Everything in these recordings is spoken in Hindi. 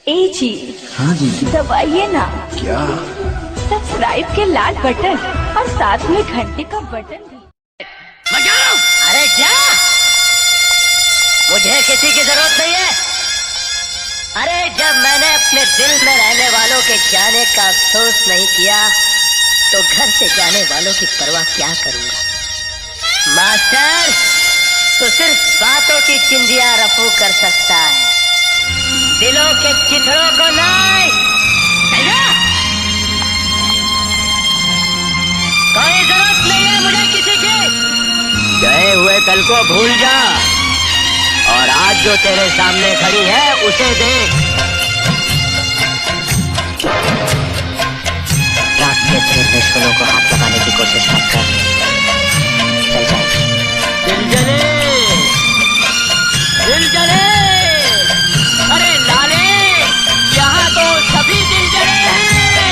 ए जी। हाँ जी। दबाइए ना। क्या? सब्सक्राइब के लाल बटन और साथ में घंटे का बटन भी। बजाओ। अरे क्या, मुझे किसी की जरूरत नहीं है। अरे जब मैंने अपने दिल में रहने वालों के जाने का अफसोस नहीं किया तो घर से जाने वालों की परवाह क्या करूंगा। मास्टर, तो सिर्फ बातों की चिंदियां रफू कर सकता है, दिलों के चिथड़ों को नहीं। कोई जरूरत नहीं है मुझे किसी की। गए हुए कल को भूल जा और आज जो तेरे सामने खड़ी है उसे देख। रात के फिर दुश्मनों को हाथ लगाने की कोशिश मत कर, चल जाए। दिल जले, दिल जले, अरे लाले, यहाँ तो सभी दिल जले हैं।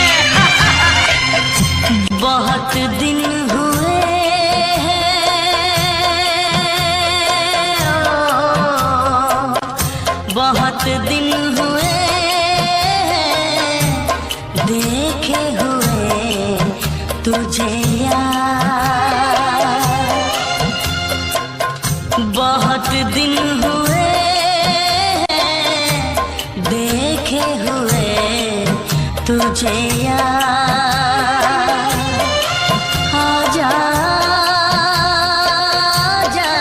बहुत दिन हुए बहुत दिन हुए देखे हुए तुझे यार, बहुत दिन हुए देखे हुए तुझे यार। आजा आजा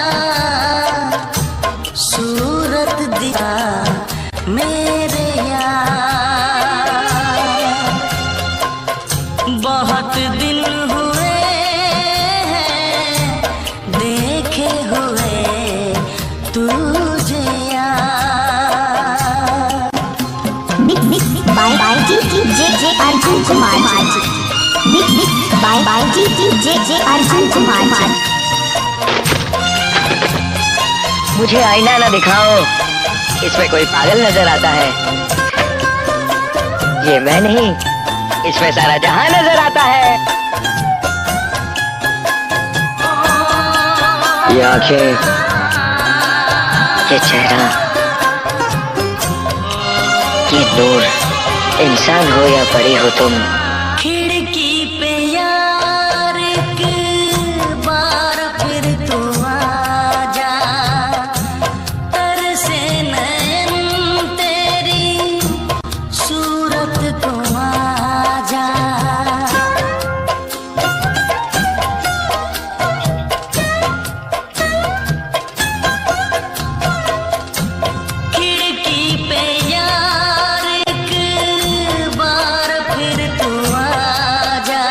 सूरत दिखा मेरे यार, बहुत दिन हुए देखे हुए तुझे यार। By J Arjun Kumar by J Arjun Kumar. मुझे आईना ना दिखाओ, इसमें कोई पागल नजर आता है। ये मैं नहीं, इसमें सारा जहां नजर आता है। ये आंखें, ये चेहरा, ये नूर, इंसान हो या परी हो तुम। खिड़की पे यार एक बार फिर तो आजा, तरसे नयन तेरी सूरत को आजा। खिड़की पे यार एक बार फिर तो आजा,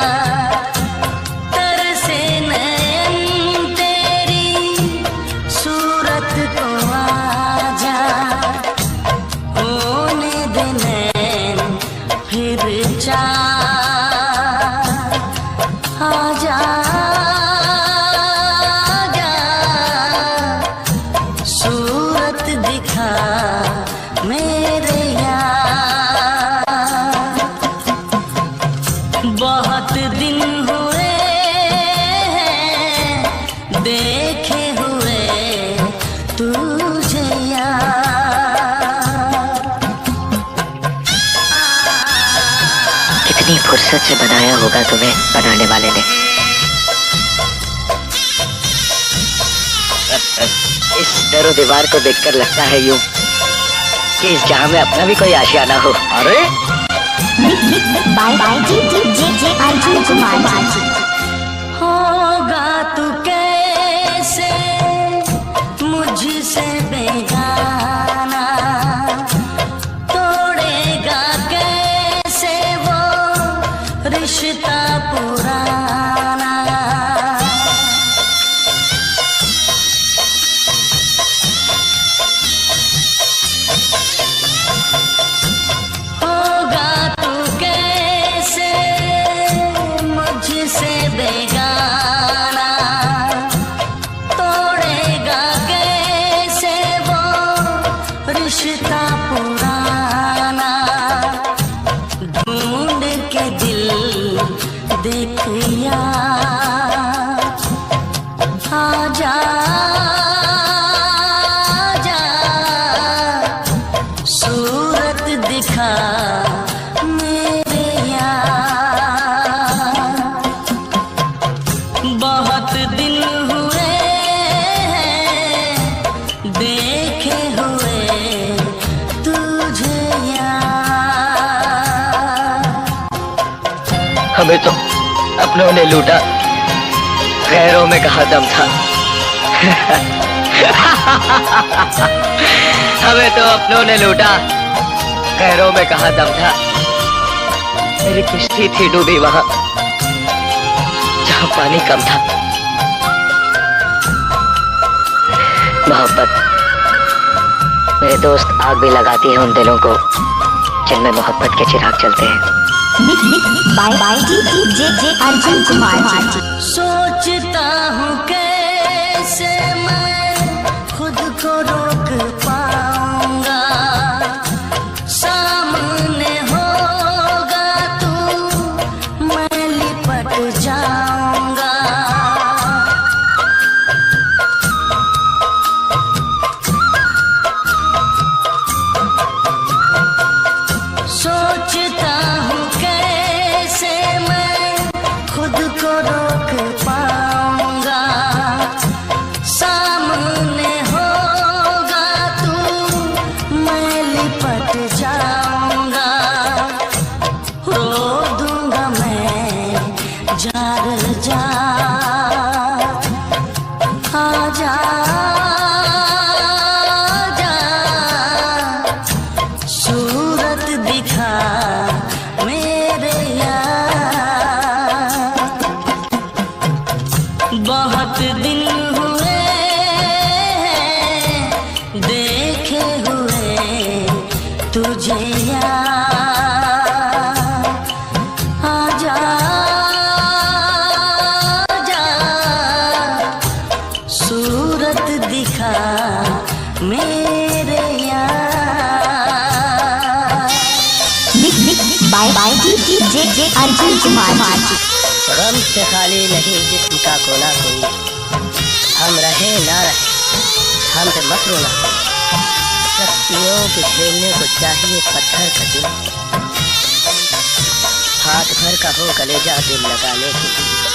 तरसे नयन तेरी सूरत को आजा। होने दे नैन फिर चार, आजा आजा सूरत दिखा मेरे यार। बहुत दिन हुए देखे हुए तुझे यार। कितनी फुर्सत से बनाया होगा तुम्हें बनाने वाले ने। इस दरो दीवार को देखकर लगता है यूं कि इस जहां में अपना भी कोई आशियाना हो। अरे बाय जे अर्जुन कुमार। होगा तू कैसे मुझसे बेगाना, तोड़ेगा कैसे वो रिश्ता पुराना। होगा तू कैसे मुझसे दिखा मेरे यार। बहुत दिन हुए देखे हुए तुझे यार। हमें तो अपनों ने लूटा, गैरों में कहाँ दम था। हमें तो अपनों ने लूटा, गैरों में कहाँ दम था। मेरी किश्ती थी डूबी वहां जहां पानी कम था। मोहब्बत मेरे दोस्त आग भी लगाती है उन दिलों को जिनमें मोहब्बत के चिराग चलते हैं। Bye by J Arjun Kumar. सोचता हूँ कैसे मैं खुद को रोक पाऊंगा, सामने होगा तू मैं लिपट जाऊंगा। सोचता हूँ कैसे मैं खुद को रोक पाऊंगा, सामने होगा तू मैं लिपट जाऊंगा। रो दूंगा मैं जार जा, आजा जा, सूरत दिखा मेरे यार। बहुत दिन हुए देखे हुए तुझे यार। आजा जा, सूरत दिखा मेरे यार। Bye by J Arjun Kumar. गम से खाली नहीं जिस्म का कोना कोई, हम रहे ना रहे हम पे मत रोना। शक्तियों के खेलने को चाहिए पत्थर का दिल, हाथ भर का हो कलेजा दिल लगाने के लिए।